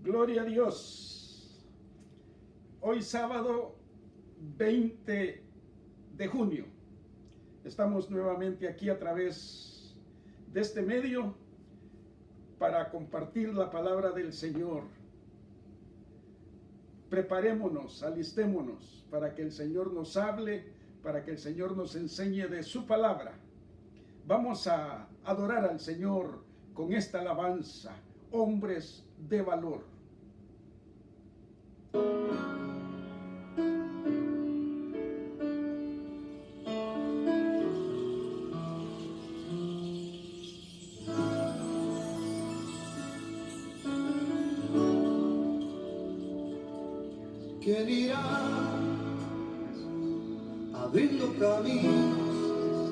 Gloria a Dios. Hoy sábado 20 de junio. Estamos nuevamente aquí a través de este medio para compartir la palabra del Señor. Preparémonos, alistémonos para que el Señor nos hable, para que el Señor nos enseñe de su palabra. Vamos a adorar al Señor con esta alabanza, hombres de valor. ¿Quién irá abriendo caminos,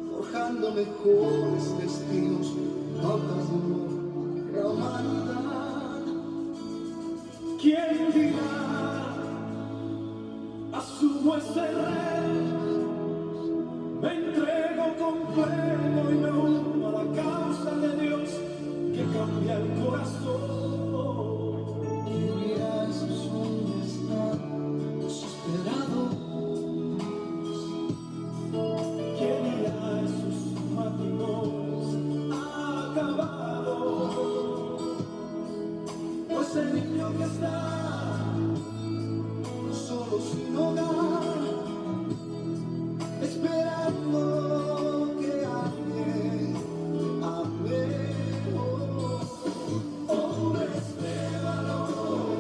forjando mejores destinos, pautas de honor para la humanidad? ¿Quién dirá asumo este reto, me entrego completo y me uno a la causa de Dios que cambia el corazón? El niño que está solo sin hogar, esperando que alguien ame. Hombres de valor,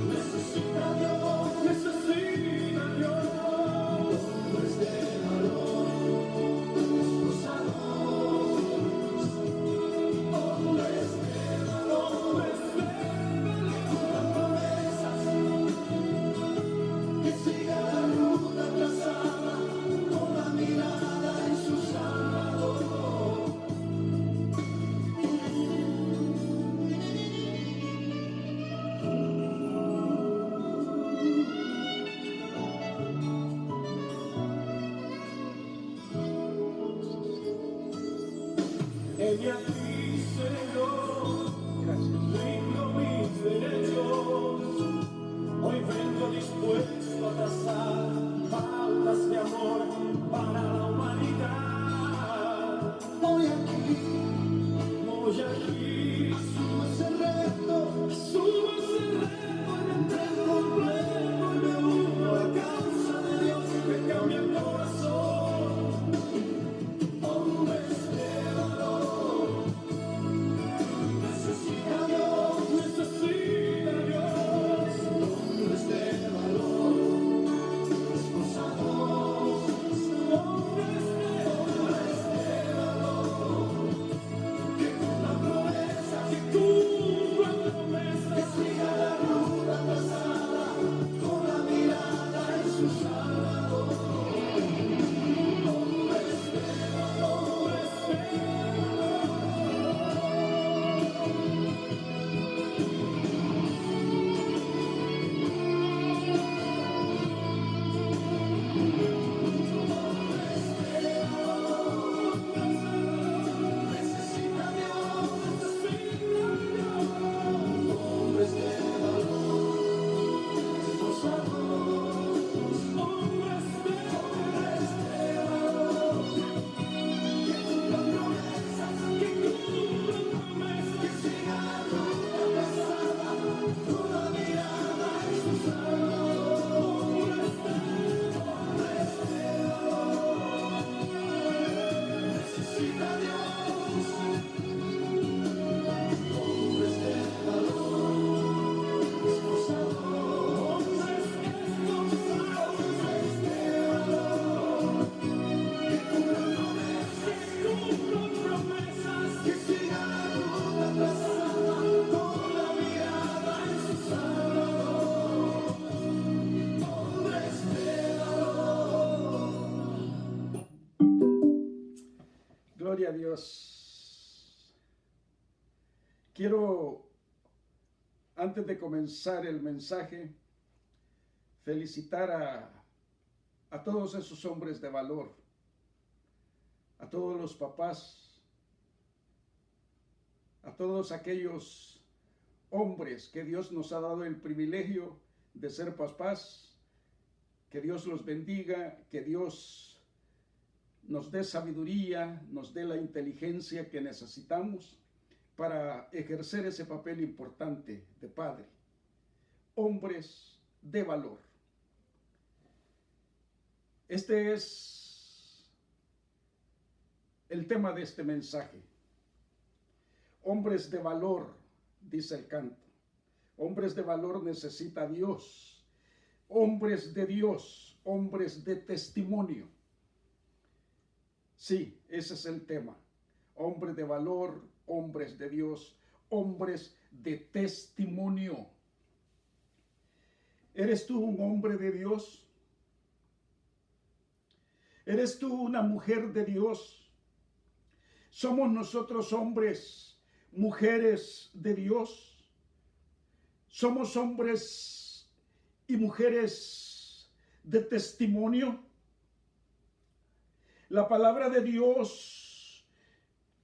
necesita Dios, necesita Dios. Hombres de valor, esforzados. Hombres de valor, que siga la ruta trazada con la mirada en su Salvador. Heme aquí, Señor, rindo mis derechos. Hoy vengo dispuesto a trazar pautas de amor para la humanidad. Hoy aquí, asumo ese reto, y me entrego completo y me uno a la causa de Dios que cambia el corazón. Hombres de valor, necesita Dios, necesita Dios. Hombres de valor, esforzados. Hombres de valor, que cumplan promesas, que siga la ruta trazada con la mirada en su Salvador. Hombres de valor, necesita Dios, necesita Dios. Hombres de valor, esforzados. Hombres de valor, que cumplan promesas, que sigan la ruta trazada con la mirada en su Salvador. Hombres de valor, necesita Dios. Hombres de valor, esforzados. Hombres de valor, que cumplan promesas, que sigan la ruta trazada con la mirada en su Salvador. Hombres de valor. Gloria a Dios. Quiero, antes de comenzar el mensaje, felicitar a todos esos hombres de valor, a todos los papás, a todos aquellos hombres que Dios nos ha dado el privilegio de ser papás. Que Dios los bendiga, que Dios nos dé sabiduría, nos dé la inteligencia que necesitamos para ejercer ese papel importante de padre. Hombres de valor. Este es el tema de este mensaje. Hombres de valor, dice el canto. Hombres de valor necesita Dios. Hombres de Dios, hombres de testimonio. Sí, ese es el tema. Hombres de valor, hombres de Dios, hombres de testimonio. ¿Eres tú un hombre de Dios? ¿Eres tú una mujer de Dios? ¿Somos nosotros hombres, mujeres de Dios? ¿Somos hombres y mujeres de testimonio? La palabra de Dios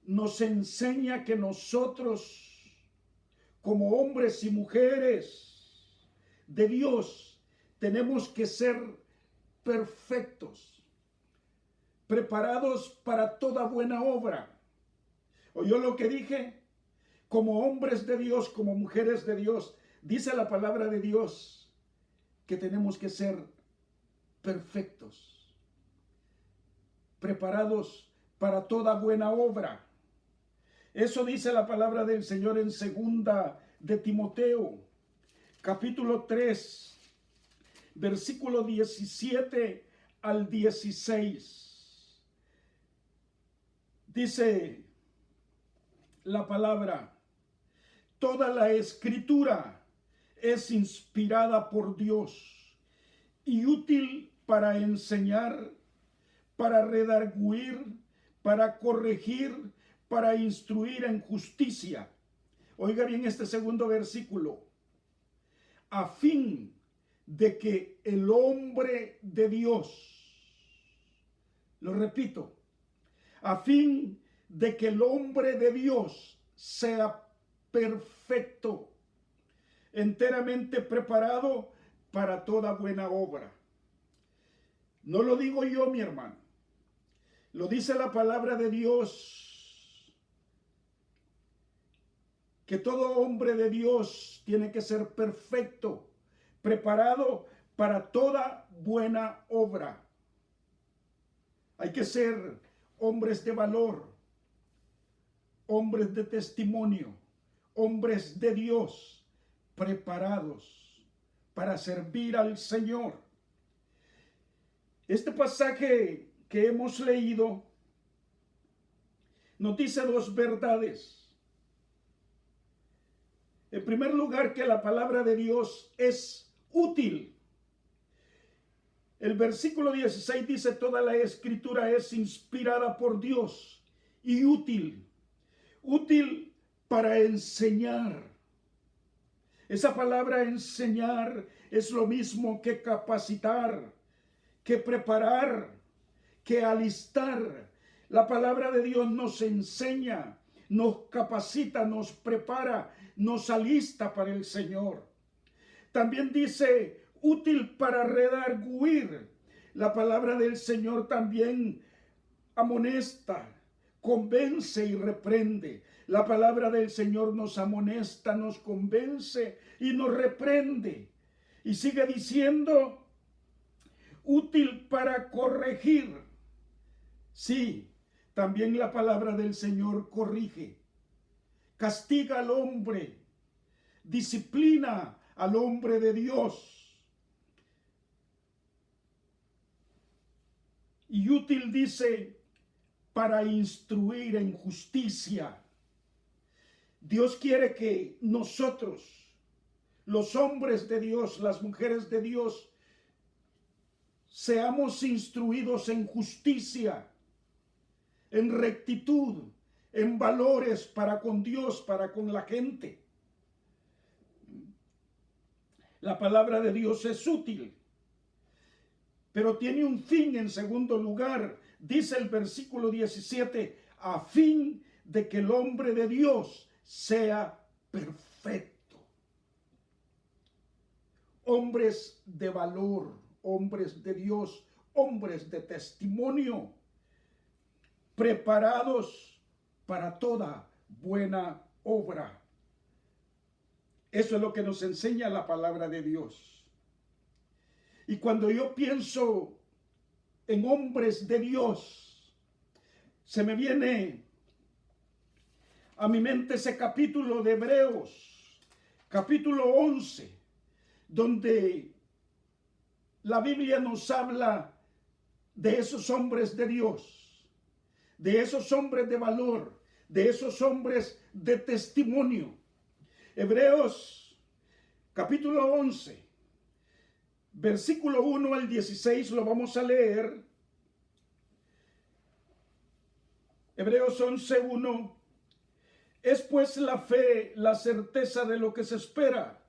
nos enseña que nosotros, como hombres y mujeres de Dios, tenemos que ser perfectos, preparados para toda buena obra. ¿Oyó lo que dije? Como hombres de Dios, como mujeres de Dios, dice la palabra de Dios que tenemos que ser perfectos, preparados para toda buena obra. Eso dice la palabra del Señor en segunda de Timoteo, capítulo 3, versículo 17 al 16. Dice la palabra: toda la escritura es inspirada por Dios y útil para enseñar, para redarguir, para corregir, para instruir en justicia. Oiga bien este segundo versículo: a fin de que el hombre de Dios, lo repito, a fin de que el hombre de Dios sea perfecto, enteramente preparado para toda buena obra. No lo digo yo, mi hermano, lo dice la palabra de Dios, que todo hombre de Dios tiene que ser perfecto, preparado para toda buena obra. Hay que ser hombres de valor, hombres de testimonio, hombres de Dios, preparados para servir al Señor. Este pasaje que hemos leído nos dice dos verdades. En primer lugar, que la palabra de Dios es útil. El versículo 16 dice: toda la escritura es inspirada por Dios y útil. Útil para enseñar. Esa palabra enseñar es lo mismo que capacitar, que preparar, que alistar. La palabra de Dios nos enseña, nos capacita, nos prepara, nos alista para el Señor. También dice útil para redarguir. La palabra del Señor también amonesta, convence y reprende. La palabra del Señor nos amonesta, nos convence y nos reprende. Y sigue diciendo, útil para corregir. Sí, también la palabra del Señor corrige, castiga al hombre, disciplina al hombre de Dios. Y útil dice, para instruir en justicia. Dios quiere que nosotros, los hombres de Dios, las mujeres de Dios, seamos instruidos en justicia, en rectitud, en valores para con Dios, para con la gente. La palabra de Dios es útil, pero tiene un fin. En segundo lugar, dice el versículo 17, a fin de que el hombre de Dios sea perfecto. Hombres de valor, hombres de Dios, hombres de testimonio, preparados para toda buena obra. Eso es lo que nos enseña la palabra de Dios. Y cuando yo pienso en hombres de Dios, se me viene a mi mente ese capítulo de Hebreos, capítulo 11, donde la Biblia nos habla de esos hombres de Dios, de esos hombres de valor, de esos hombres de testimonio. Hebreos capítulo 11, versículo 1 al 16, lo vamos a leer. Hebreos 11, 1. Es pues la fe, la certeza de lo que se espera,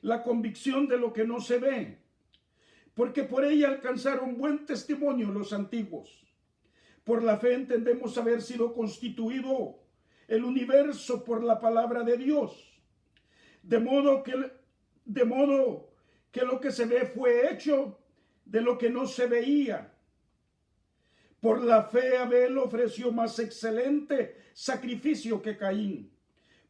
la convicción de lo que no se ve, porque por ella alcanzaron buen testimonio los antiguos. Por la fe entendemos haber sido constituido el universo por la palabra de Dios, de modo que lo que se ve fue hecho de lo que no se veía. Por la fe Abel ofreció más excelente sacrificio que Caín,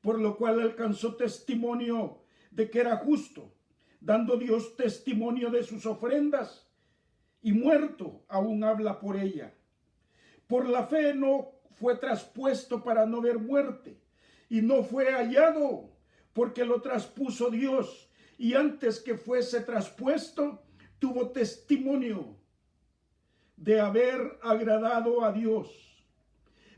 por lo cual alcanzó testimonio de que era justo, dando Dios testimonio de sus ofrendas, y muerto aún habla por ella. Por la fe no fue traspuesto para no ver muerte, y no fue hallado porque lo traspuso Dios, y antes que fuese traspuesto tuvo testimonio de haber agradado a Dios.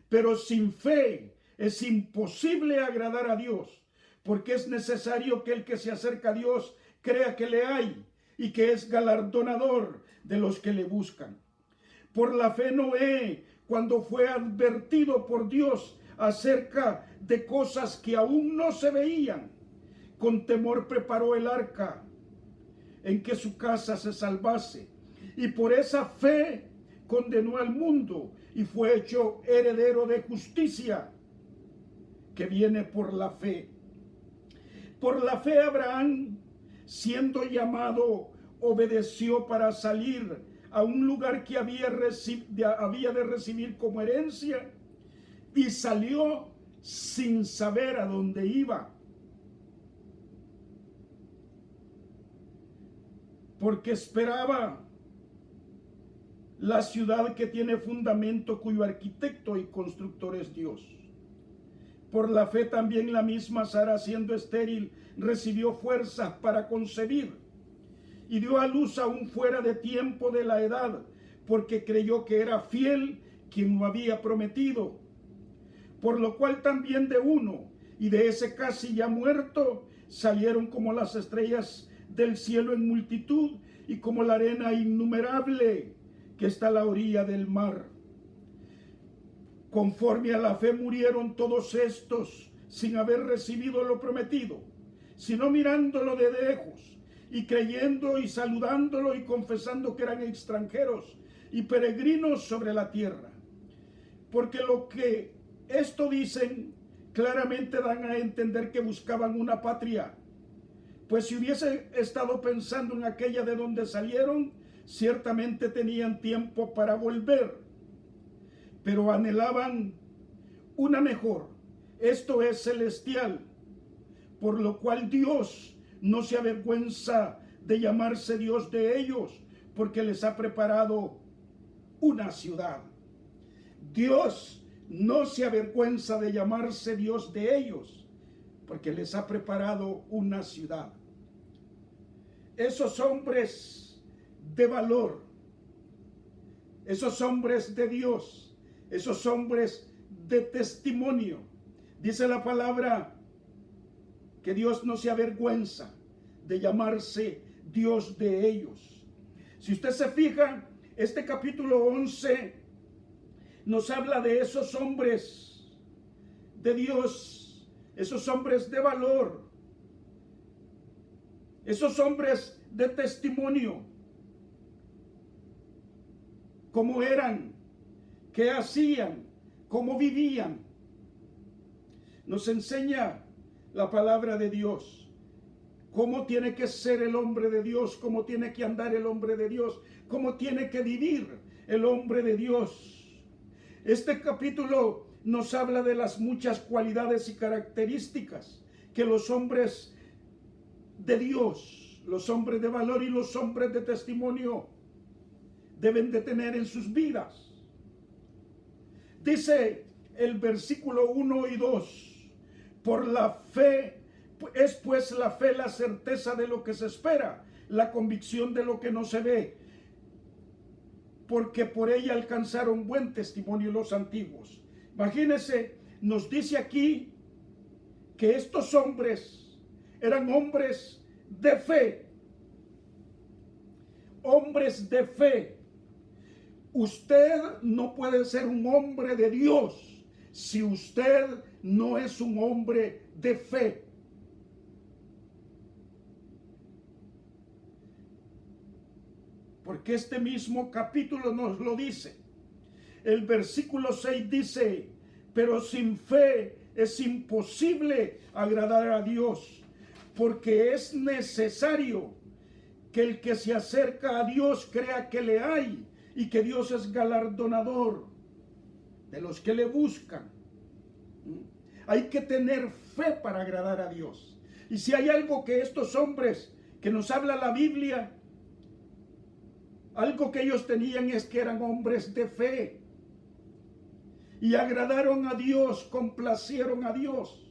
Pero sin fe es imposible agradar a Dios, porque es necesario que el que se acerca a Dios crea que le hay y que es galardonador de los que le buscan. Por la fe Noé, cuando fue advertido por Dios acerca de cosas que aún no se veían, con temor preparó el arca en que su casa se salvase, y por esa fe condenó al mundo y fue hecho heredero de justicia que viene por la fe. Por la fe Abraham, siendo llamado, obedeció para salir a un lugar que había de recibir como herencia, y salió sin saber a dónde iba, porque esperaba la ciudad que tiene fundamento, cuyo arquitecto y constructor es Dios. Por la fe también la misma Sara, siendo estéril, recibió fuerzas para concebir, y dio a luz aún fuera de tiempo de la edad, porque creyó que era fiel quien lo había prometido. Por lo cual también de uno, y de ese casi ya muerto, salieron como las estrellas del cielo en multitud, y como la arena innumerable que está a la orilla del mar. Conforme a la fe murieron todos estos sin haber recibido lo prometido, sino mirándolo de lejos, y creyendo y saludándolo y confesando que eran extranjeros y peregrinos sobre la tierra. Porque lo que esto dicen claramente dan a entender que buscaban una patria. Pues si hubiese estado pensando en aquella de donde salieron, ciertamente tenían tiempo para volver, pero anhelaban una mejor, esto es celestial, por lo cual Dios no se avergüenza de llamarse Dios de ellos, porque les ha preparado una ciudad. Dios no se avergüenza de llamarse Dios de ellos, porque les ha preparado una ciudad. Esos hombres de valor, esos hombres de Dios, esos hombres de testimonio, dice la palabra que Dios no se avergüenza de llamarse Dios de ellos. Si usted se fija, este capítulo 11 nos habla de esos hombres de Dios, esos hombres de valor, esos hombres de testimonio. ¿Cómo eran? ¿Qué hacían? ¿Cómo vivían? nos enseña la palabra de Dios. Cómo tiene que ser el hombre de Dios, cómo tiene que andar el hombre de Dios, cómo tiene que vivir el hombre de Dios. Este capítulo nos habla de las muchas cualidades y características que los hombres de Dios, los hombres de valor y los hombres de testimonio deben de tener en sus vidas. Dice el versículo 1 y 2, por la fe, es pues la fe la certeza de lo que se espera, la convicción de lo que no se ve, porque por ella alcanzaron buen testimonio los antiguos. Imagínense, nos dice aquí que estos hombres eran hombres de fe. Hombres de fe. Usted no puede ser un hombre de Dios si usted no es un hombre de fe. Porque este mismo capítulo nos lo dice. El versículo 6 dice, pero sin fe es imposible agradar a Dios, porque es necesario que el que se acerca a Dios crea que le hay y que Dios es galardonador de los que le buscan. Hay que tener fe para agradar a Dios. Y si hay algo que estos hombres que nos habla la Biblia, algo que ellos tenían es que eran hombres de fe. Y agradaron a Dios, complacieron a Dios.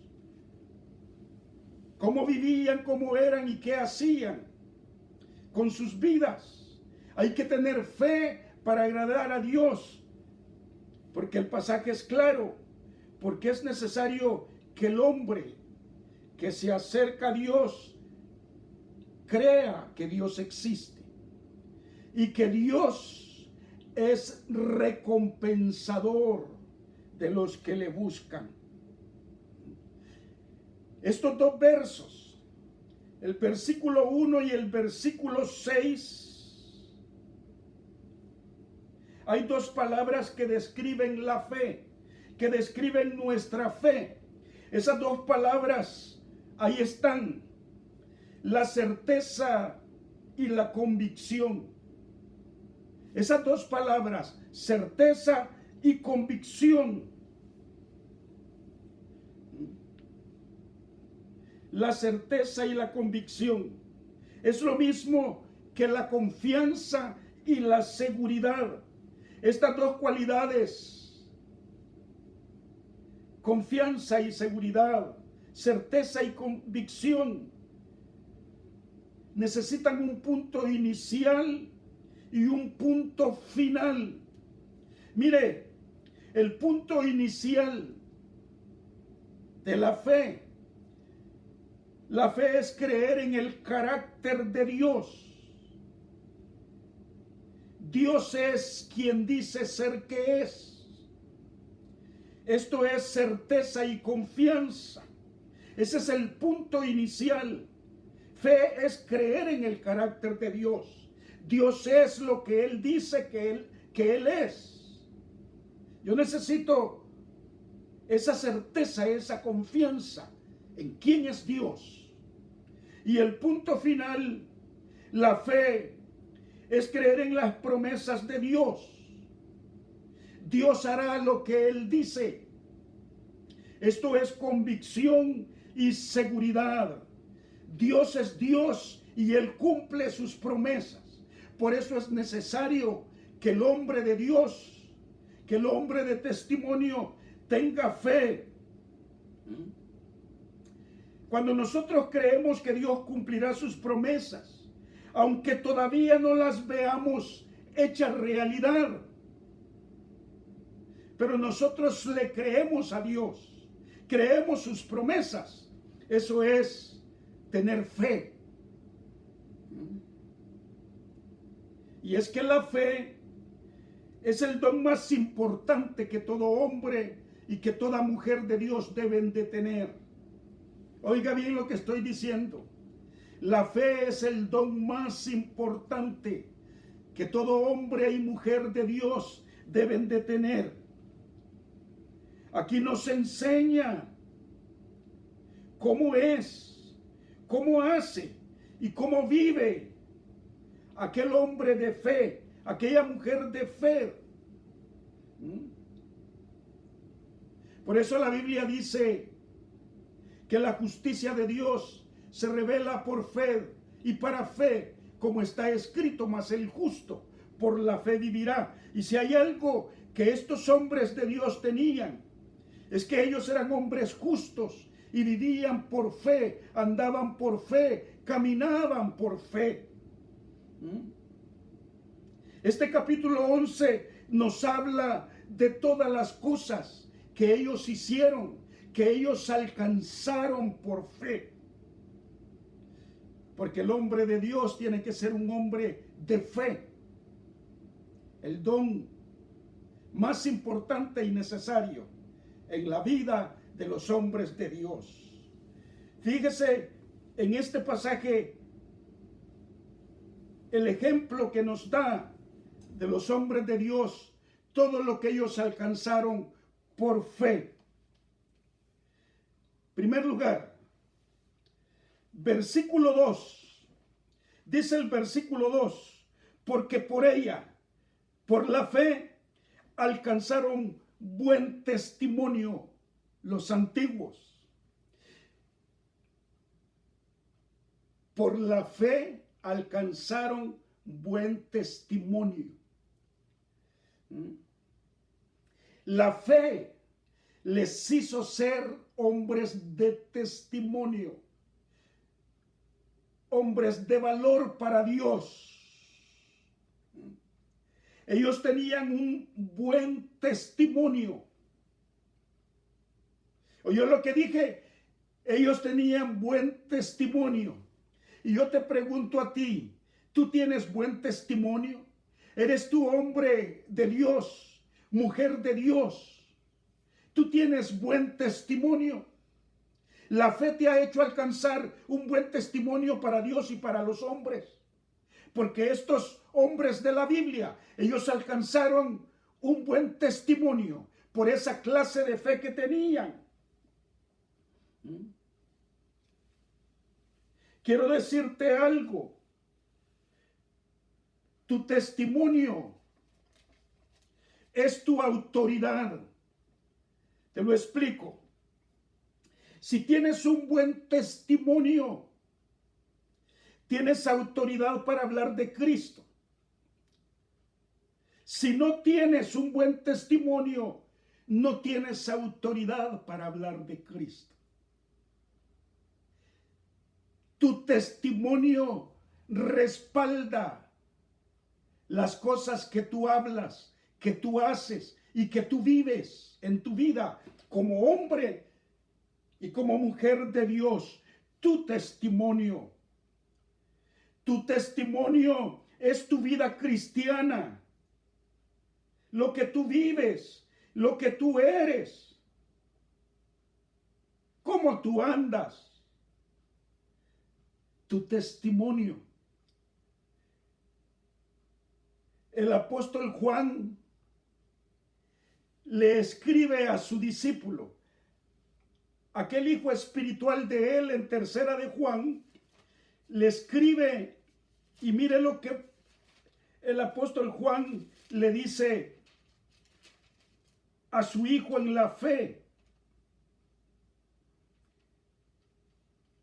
Cómo vivían, cómo eran y qué hacían con sus vidas. Hay que tener fe para agradar a Dios. Porque el pasaje es claro. Porque es necesario que el hombre que se acerca a Dios crea que Dios existe. Y que Dios es recompensador de los que le buscan. Estos dos versos, el versículo 1 y el versículo 6, hay dos palabras que describen la fe, que describen nuestra fe. Esas dos palabras, ahí están, la certeza y la convicción. Esas dos palabras, certeza y convicción. La certeza y la convicción es lo mismo que la confianza y la seguridad. Estas dos cualidades, confianza y seguridad, certeza y convicción, necesitan un punto inicial y un punto final. Mire, el punto inicial de la fe es creer en el carácter de Dios. Dios es quien dice ser que es. Esto es certeza y confianza. Ese es el punto inicial. Fe es creer en el carácter de Dios. Dios es lo que Él dice que Él es. Yo necesito esa certeza, esa confianza en quién es Dios. Y el punto final, la fe, es creer en las promesas de Dios. Dios hará lo que Él dice. Esto es convicción y seguridad. Dios es Dios y Él cumple sus promesas. Por eso es necesario que el hombre de Dios, que el hombre de testimonio tenga fe. Cuando nosotros creemos que Dios cumplirá sus promesas, aunque todavía no las veamos hechas realidad, pero nosotros le creemos a Dios, creemos sus promesas, eso es tener fe. Y es que la fe es el don más importante que todo hombre y que toda mujer de Dios deben de tener. Oiga bien lo que estoy diciendo. La fe es el don más importante que todo hombre y mujer de Dios deben de tener. Aquí nos enseña cómo es, cómo hace y cómo vive aquel hombre de fe, aquella mujer de fe. Por eso la Biblia dice que la justicia de Dios se revela por fe y para fe, como está escrito, mas el justo por la fe vivirá. Y si hay algo que estos hombres de Dios tenían, es que ellos eran hombres justos y vivían por fe, andaban por fe, caminaban por fe. Este capítulo 11 nos habla de todas las cosas que ellos hicieron, que ellos alcanzaron por fe. Porque el hombre de Dios tiene que ser un hombre de fe. El don más importante y necesario en la vida de los hombres de Dios. Fíjese en este pasaje el ejemplo que nos da de los hombres de Dios, todo lo que ellos alcanzaron por fe. En primer lugar, versículo 2, dice el versículo 2, porque por ella, por la fe, alcanzaron buen testimonio los antiguos. Por la fe alcanzaron buen testimonio. La fe les hizo ser hombres de testimonio, hombres de valor para Dios. Ellos tenían un buen testimonio. ¿Oyó lo que dije? Ellos tenían buen testimonio. Y yo te pregunto a ti, ¿tú tienes buen testimonio? ¿Eres tú hombre de Dios, mujer de Dios? ¿Tú tienes buen testimonio? La fe te ha hecho alcanzar un buen testimonio para Dios y para los hombres. Porque estos hombres de la Biblia, ellos alcanzaron un buen testimonio por esa clase de fe que tenían. Quiero decirte algo. Tu testimonio es tu autoridad. Te lo explico. Si tienes un buen testimonio, tienes autoridad para hablar de Cristo. Si no tienes un buen testimonio, no tienes autoridad para hablar de Cristo. Tu testimonio respalda las cosas que tú hablas, que tú haces y que tú vives en tu vida como hombre y como mujer de Dios. Tu testimonio es tu vida cristiana, lo que tú vives, lo que tú eres, cómo tú andas. Tu testimonio. El apóstol Juan le escribe a su discípulo, aquel hijo espiritual de él, en tercera de Juan, le escribe, y mire lo que el apóstol Juan le dice a su hijo en la fe.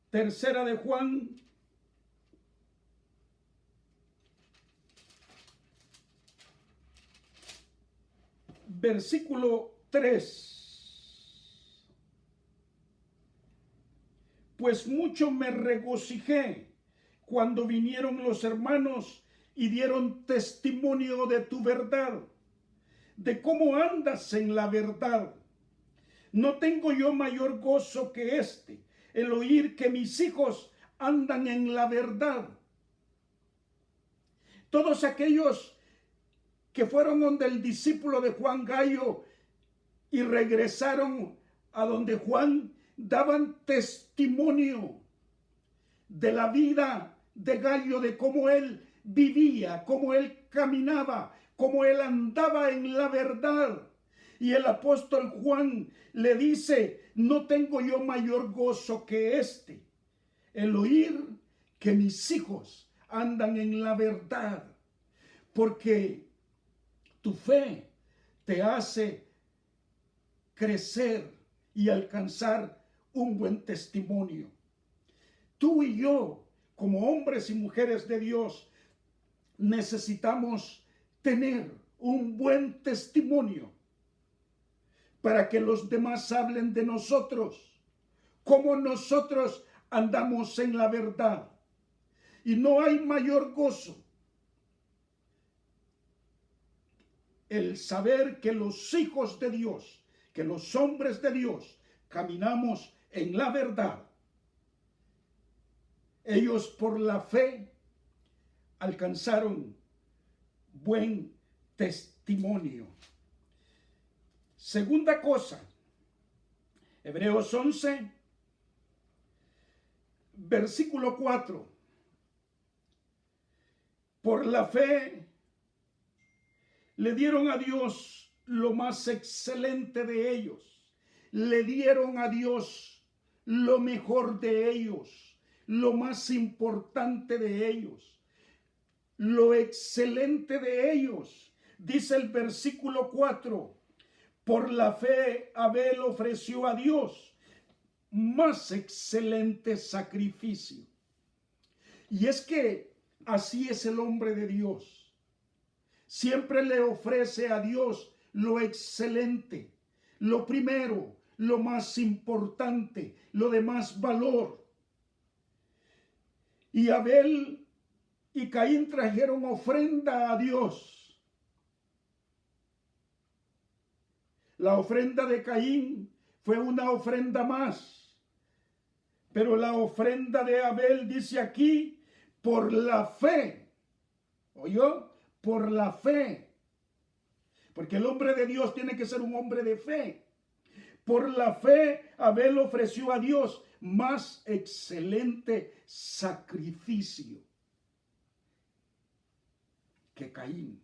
Tercera de Juan, versículo 3. Pues mucho me regocijé cuando vinieron los hermanos y dieron testimonio de tu verdad, de cómo andas en la verdad. No tengo yo mayor gozo que este, el oír que mis hijos andan en la verdad. Todos aquellos que fueron donde el discípulo de Juan Gallo y regresaron a donde Juan, daban testimonio de la vida de Gallo, de cómo él vivía, cómo él caminaba, cómo él andaba en la verdad. Y el apóstol Juan le dice, no tengo yo mayor gozo que este, el oír que mis hijos andan en la verdad, porque tu fe te hace crecer y alcanzar un buen testimonio. Tú y yo, como hombres y mujeres de Dios, necesitamos tener un buen testimonio para que los demás hablen de nosotros, como nosotros andamos en la verdad. Y no hay mayor gozo el saber que los hijos de Dios, que los hombres de Dios, caminamos en la verdad. Ellos por la fe alcanzaron buen testimonio. Segunda cosa, Hebreos 11, versículo 4. Por la fe le dieron a Dios lo más excelente de ellos. Le dieron a Dios lo mejor de ellos, lo más importante de ellos, lo excelente de ellos. Dice el versículo 4, por la fe Abel ofreció a Dios más excelente sacrificio. Y es que así es el hombre de Dios. Siempre le ofrece a Dios lo excelente, lo primero, lo más importante, lo de más valor. Y Abel y Caín trajeron ofrenda a Dios. La ofrenda de Caín fue una ofrenda más, pero la ofrenda de Abel dice aquí, por la fe. ¿Oyó? Por la fe. Porque el hombre de Dios tiene que ser un hombre de fe. Por la fe, Abel ofreció a Dios más excelente sacrificio que Caín.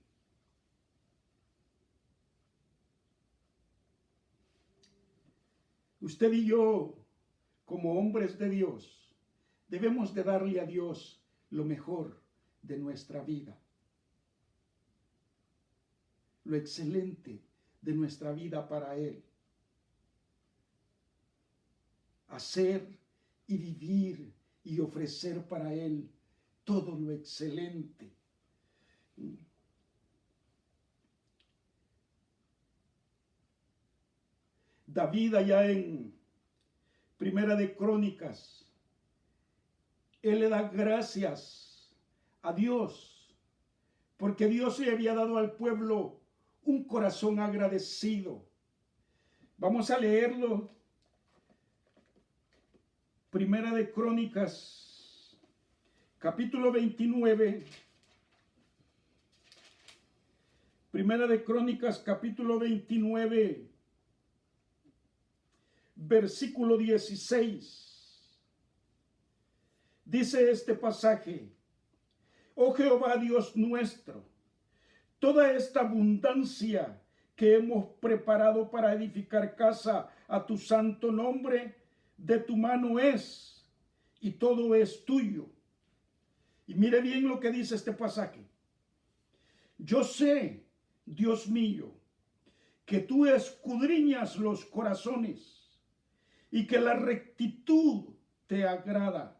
Usted y yo, como hombres de Dios, debemos de darle a Dios lo mejor de nuestra vida. Lo excelente de nuestra vida para Él. Hacer y vivir y ofrecer para Él todo lo excelente. David, allá en Primera de Crónicas, él le da gracias a Dios porque Dios le había dado al pueblo un corazón agradecido. Vamos a leerlo. Primera de Crónicas, capítulo 29. Primera de Crónicas, capítulo 29, versículo 16. Dice este pasaje: Oh Jehová Dios nuestro, toda esta abundancia que hemos preparado para edificar casa a tu santo nombre, de tu mano es, y todo es tuyo. Y mire bien lo que dice este pasaje. Yo sé, Dios mío, que tú escudriñas los corazones y que la rectitud te agrada.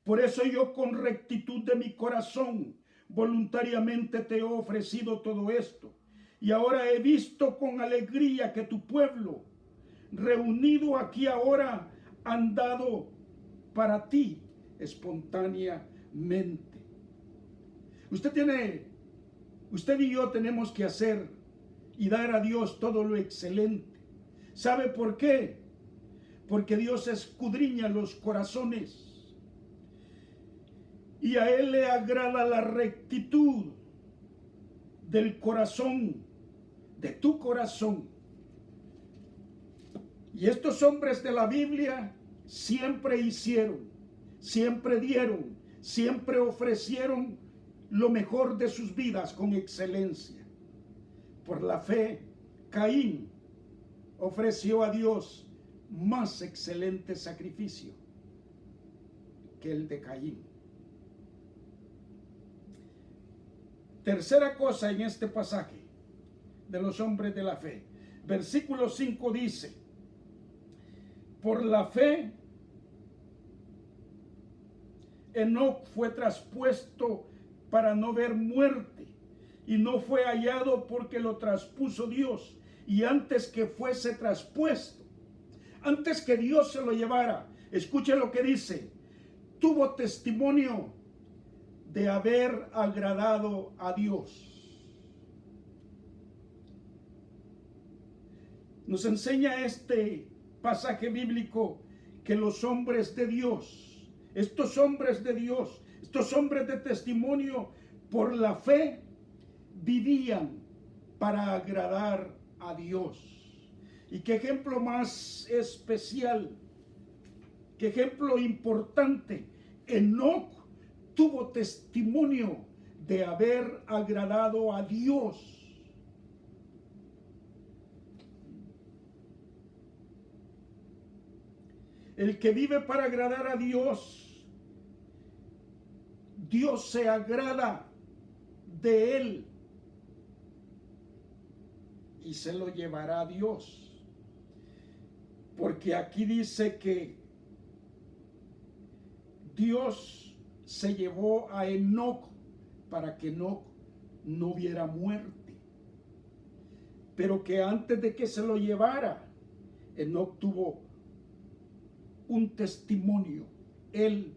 Por eso yo con rectitud de mi corazón voluntariamente te he ofrecido todo esto. Y ahora he visto con alegría que tu pueblo, reunido aquí ahora, han dado para ti espontáneamente. Usted y yo tenemos que hacer y dar a Dios todo lo excelente. ¿Sabe por qué? Porque Dios escudriña los corazones. Y a Él le agrada la rectitud del corazón, de tu corazón. Y estos hombres de la Biblia siempre hicieron, siempre dieron, siempre ofrecieron lo mejor de sus vidas con excelencia. Por la fe, Caín ofreció a Dios más excelente sacrificio que el de Caín. Tercera cosa en este pasaje de los hombres de la fe. Versículo 5 dice: por la fe, Enoc fue traspuesto para no ver muerte, y no fue hallado porque lo traspuso Dios. Y antes que fuese traspuesto, antes que Dios se lo llevara, escuche lo que dice: tuvo testimonio de haber agradado a Dios. Nos enseña este pasaje bíblico que los hombres de Dios, estos hombres de Dios, estos hombres de testimonio por la fe, vivían para agradar a Dios. Y qué ejemplo más especial, qué ejemplo importante. Enoc tuvo testimonio de haber agradado a Dios. El que vive para agradar a Dios, Dios se agrada de él y se lo llevará a Dios. Porque aquí dice que Dios se llevó a Enoc para que Enoc no viera muerte. Pero que antes de que se lo llevara, Enoc tuvo un testimonio. Él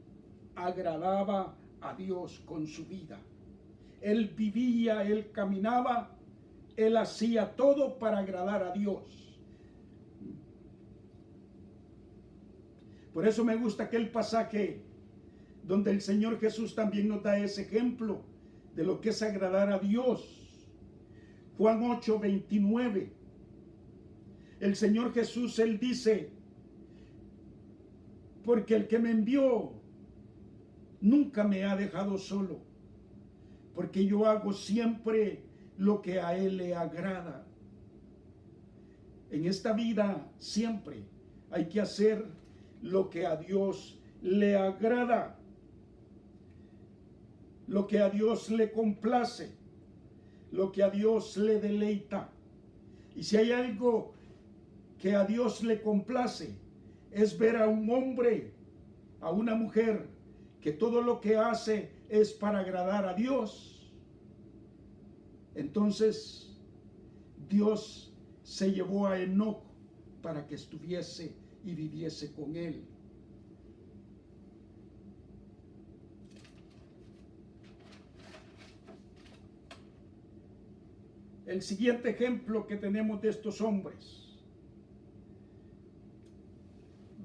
agradaba a Dios con su vida. Él vivía, él caminaba, él hacía todo para agradar a Dios. Por eso me gusta aquel pasaje donde el Señor Jesús también nos da ese ejemplo de lo que es agradar a Dios. Juan 8:29. El Señor Jesús, él dice: porque el que me envió nunca me ha dejado solo, porque yo hago siempre lo que a él le agrada. En esta vida siempre hay que hacer lo que a Dios le agrada, lo que a Dios le complace, lo que a Dios le deleita. Y si hay algo que a Dios le complace, es ver a un hombre, a una mujer, que todo lo que hace es para agradar a Dios. Entonces, Dios se llevó a Enoc para que estuviese y viviese con él. El siguiente ejemplo que tenemos de estos hombres.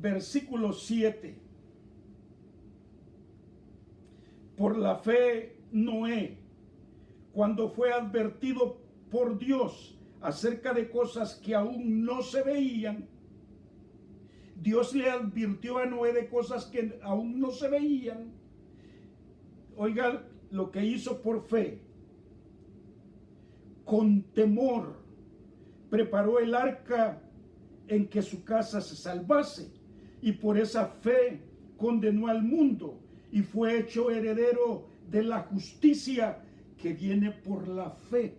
Versículo 7. Por la fe, Noé, cuando fue advertido por Dios acerca de cosas que aún no se veían, Dios le advirtió a Noé de cosas que aún no se veían. Oiga lo que hizo por fe. Con temor preparó el arca en que su casa se salvase, y por esa fe condenó al mundo y fue hecho heredero de la justicia que viene por la fe.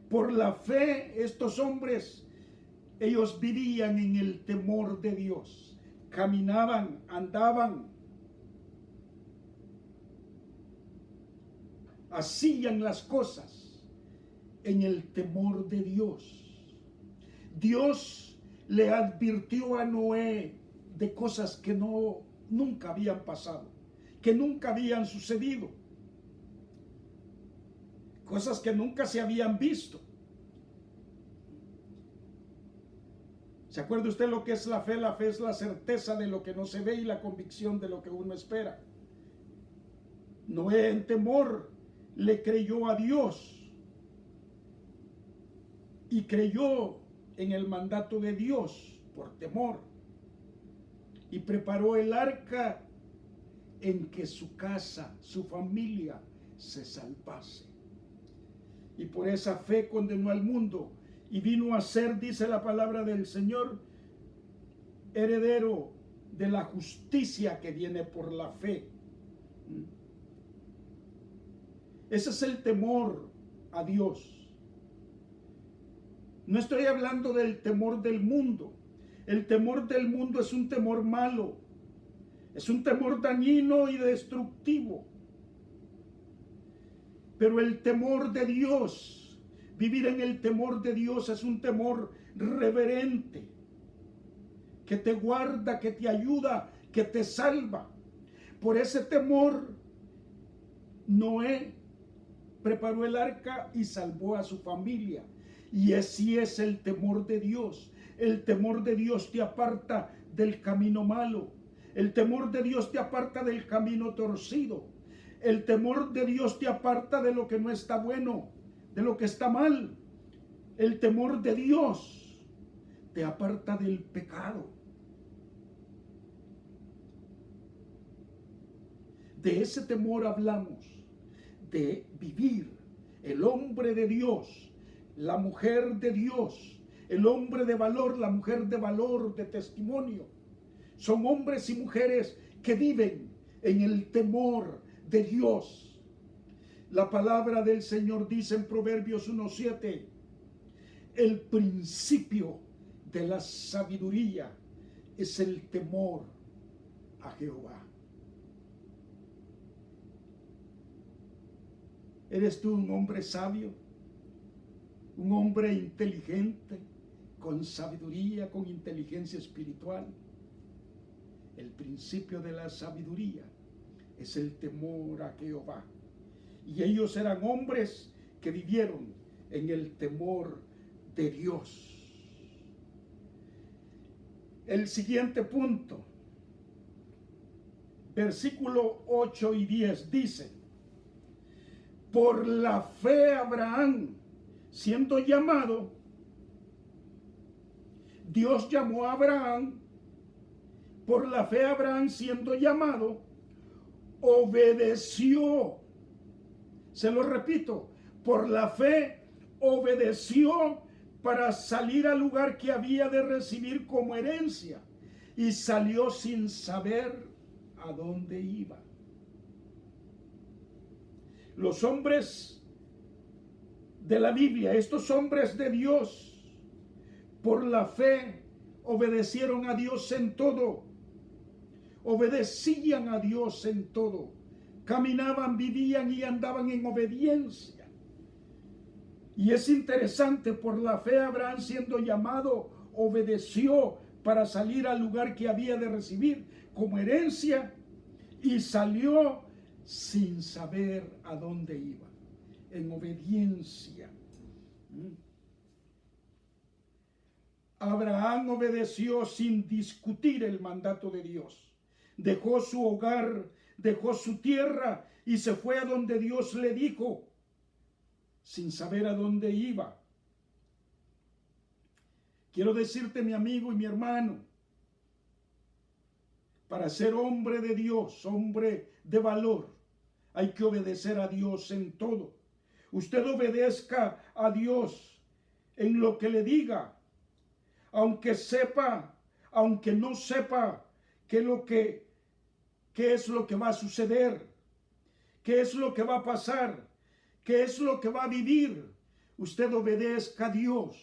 Por la fe, estos hombres, ellos vivían en el temor de Dios, caminaban, andaban, hacían las cosas en el temor de Dios. Dios le advirtió a Noé de cosas que nunca habían pasado, que nunca habían sucedido, cosas que nunca se habían visto. ¿Se acuerda usted lo que es la fe? La fe es la certeza de lo que no se ve y la convicción de lo que uno espera. Noé, en temor, le creyó a Dios y creyó en el mandato de Dios por temor, y preparó el arca en que su casa, su familia se salvase. Y por esa fe condenó al mundo y vino a ser, dice la palabra del Señor, heredero de la justicia que viene por la fe. Ese es el temor a Dios. No estoy hablando del temor del mundo. El temor del mundo es un temor malo. Es un temor dañino y destructivo. Pero el temor de Dios, vivir en el temor de Dios, es un temor reverente, que te guarda, que te ayuda, que te salva. Por ese temor, Noé preparó el arca y salvó a su familia. Y así es el temor de Dios. El temor de Dios te aparta del camino malo. El temor de Dios te aparta del camino torcido. El temor de Dios te aparta de lo que no está bueno, de lo que está mal. El temor de Dios te aparta del pecado. De ese temor hablamos, de vivir. El hombre de Dios, la mujer de Dios, el hombre de valor, la mujer de valor, de testimonio, son hombres y mujeres que viven en el temor de Dios. La palabra del Señor dice en Proverbios 1:7, el principio de la sabiduría es el temor a Jehová. ¿Eres tú un hombre sabio? Un hombre inteligente, con sabiduría, con inteligencia espiritual. El principio de la sabiduría es el temor a Jehová. Y ellos eran hombres que vivieron en el temor de Dios. El siguiente punto, versículo 8 y 10 dice: por la fe Abraham, siendo llamado, Dios llamó a Abraham. Por la fe Abraham, siendo llamado, obedeció. Se lo repito, por la fe obedeció para salir al lugar que había de recibir como herencia, y salió sin saber a dónde iba. Los hombres de la Biblia, estos hombres de Dios, por la fe obedecieron a Dios en todo. Obedecían a Dios en todo. Caminaban, vivían y andaban en obediencia. Y es interesante, por la fe Abraham, siendo llamado, obedeció para salir al lugar que había de recibir como herencia, y salió sin saber a dónde iba, en obediencia. Abraham obedeció sin discutir el mandato de Dios. Dejó su hogar, dejó su tierra y se fue a donde Dios le dijo, sin saber a dónde iba. Quiero decirte, mi amigo y mi hermano, para ser hombre de Dios, hombre de valor, hay que obedecer a Dios en todo. Usted obedezca a Dios en lo que le diga, aunque sepa, aunque no sepa qué es lo que va a suceder, qué es lo que va a pasar, qué es lo que va a vivir. Usted obedezca a Dios.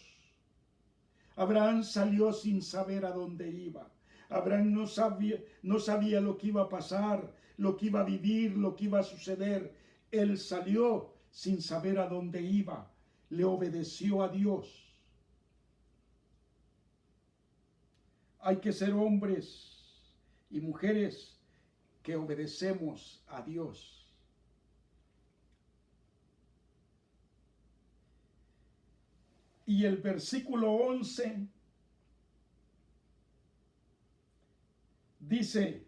Abraham salió sin saber a dónde iba. Abraham no sabía lo que iba a pasar, lo que iba a vivir, lo que iba a suceder. Él salió sin saber a dónde iba. Le obedeció a Dios. Hay que ser hombres y mujeres que obedecemos a Dios. Y el versículo 11 dice: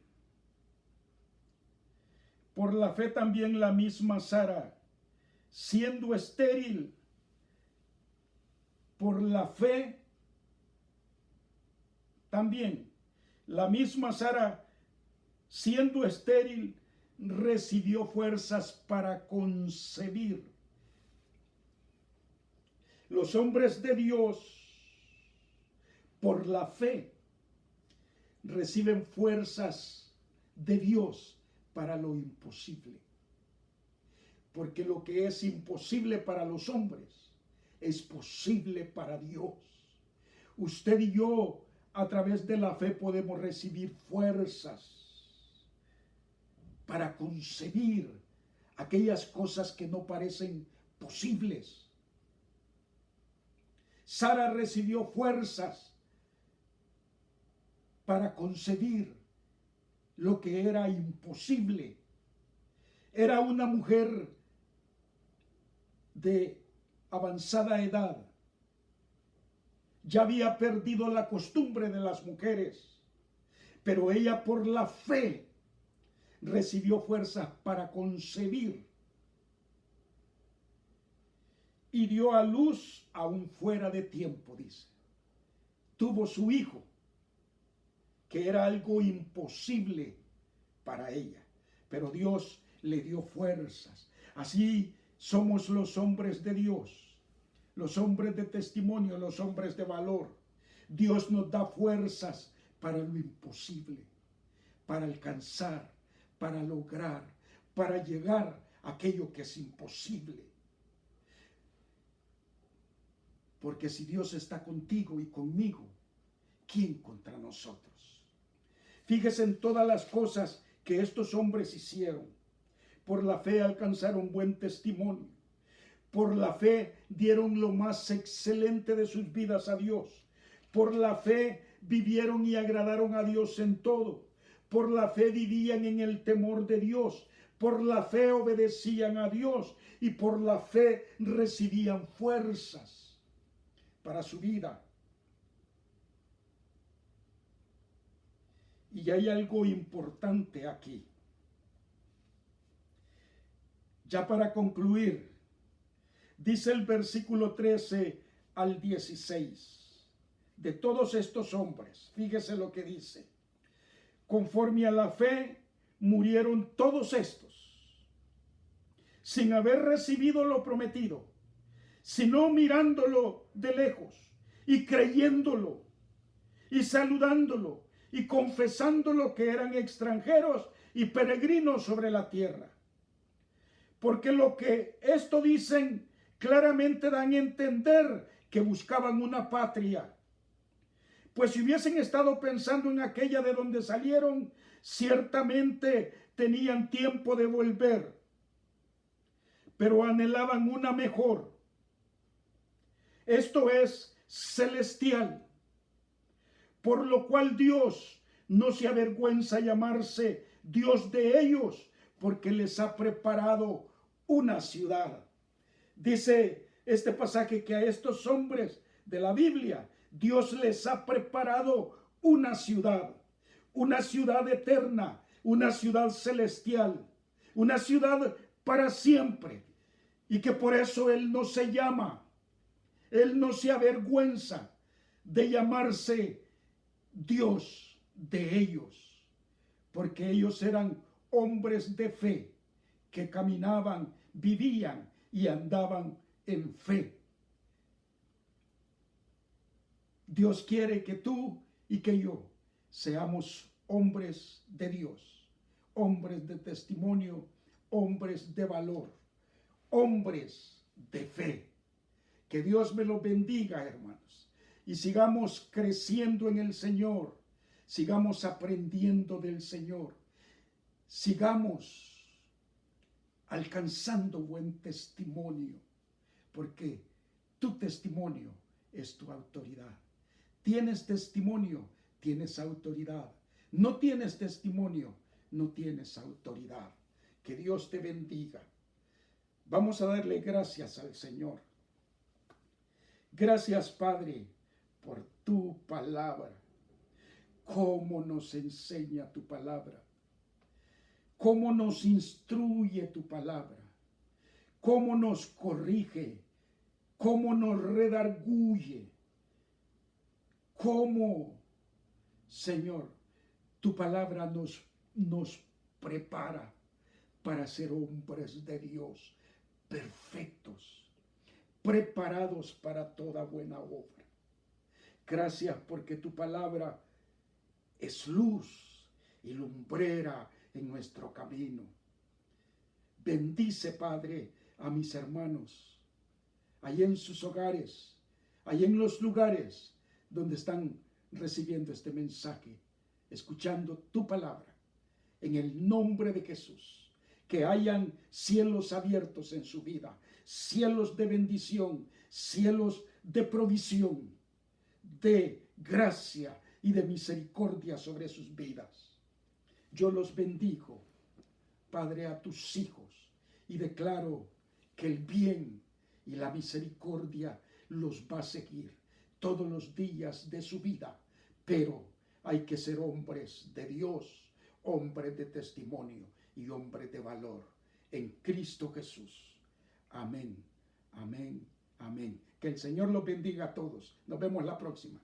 por la fe también la misma Sara, siendo estéril, por la fe también la misma Sara, siendo estéril, recibió fuerzas para concebir. Los hombres de Dios, por la fe, reciben fuerzas de Dios para lo imposible. Porque lo que es imposible para los hombres es posible para Dios. Usted y yo, a través de la fe, podemos recibir fuerzas para concebir aquellas cosas que no parecen posibles. Sara recibió fuerzas para concebir lo que era imposible. Era una mujer de avanzada edad. Ya había perdido la costumbre de las mujeres, pero ella por la fe recibió fuerzas para concebir y dio a luz aún fuera de tiempo, dice. Tuvo su hijo, que era algo imposible para ella, pero Dios le dio fuerzas. Así somos los hombres de Dios, los hombres de testimonio, los hombres de valor. Dios nos da fuerzas para lo imposible, para alcanzar, para lograr, para llegar a aquello que es imposible. Porque si Dios está contigo y conmigo, ¿quién contra nosotros? Fíjese en todas las cosas que estos hombres hicieron. Por la fe alcanzaron buen testimonio. Por la fe dieron lo más excelente de sus vidas a Dios. Por la fe vivieron y agradaron a Dios en todo. Por la fe vivían en el temor de Dios. Por la fe obedecían a Dios. Y por la fe recibían fuerzas para su vida. Y hay algo importante aquí. Ya para concluir, dice el versículo 13 al 16, de todos estos hombres, fíjese lo que dice. Conforme a la fe, murieron todos estos, sin haber recibido lo prometido, sino mirándolo de lejos y creyéndolo y saludándolo y confesándolo que eran extranjeros y peregrinos sobre la tierra. Porque lo que esto dicen claramente dan a entender que buscaban una patria. Pues si hubiesen estado pensando en aquella de donde salieron, ciertamente tenían tiempo de volver, pero anhelaban una mejor. Esto es celestial, por lo cual Dios no se avergüenza llamarse Dios de ellos, porque les ha preparado una ciudad. Dice este pasaje que a estos hombres de la Biblia, Dios les ha preparado una ciudad eterna, una ciudad celestial, una ciudad para siempre, y que por eso Él no se avergüenza de llamarse Dios de ellos, porque ellos eran hombres de fe que caminaban, vivían y andaban en fe. Dios quiere que tú y que yo seamos hombres de Dios, hombres de testimonio, hombres de valor, hombres de fe. Que Dios me los bendiga, hermanos, y sigamos creciendo en el Señor, sigamos aprendiendo del Señor, sigamos alcanzando buen testimonio, porque tu testimonio es tu autoridad. Tienes testimonio, tienes autoridad. No tienes testimonio, no tienes autoridad. Que Dios te bendiga. Vamos a darle gracias al Señor. Gracias, Padre, por tu palabra. Cómo nos enseña tu palabra. Cómo nos instruye tu palabra. Cómo nos corrige. Cómo nos redarguye. Cómo, Señor, tu palabra nos prepara para ser hombres de Dios perfectos, preparados para toda buena obra. Gracias porque tu palabra es luz y lumbrera en nuestro camino. Bendice, Padre, a mis hermanos, allí en sus hogares, allí en los lugares donde están recibiendo este mensaje, escuchando tu palabra, en el nombre de Jesús. Que hayan cielos abiertos en su vida, cielos de bendición, cielos de provisión, de gracia y de misericordia sobre sus vidas. Yo los bendigo, Padre, a tus hijos, y declaro que el bien y la misericordia los va a seguir todos los días de su vida, pero hay que ser hombres de Dios, hombres de testimonio y hombres de valor en Cristo Jesús. Amén, amén, amén. Que el Señor los bendiga a todos. Nos vemos la próxima.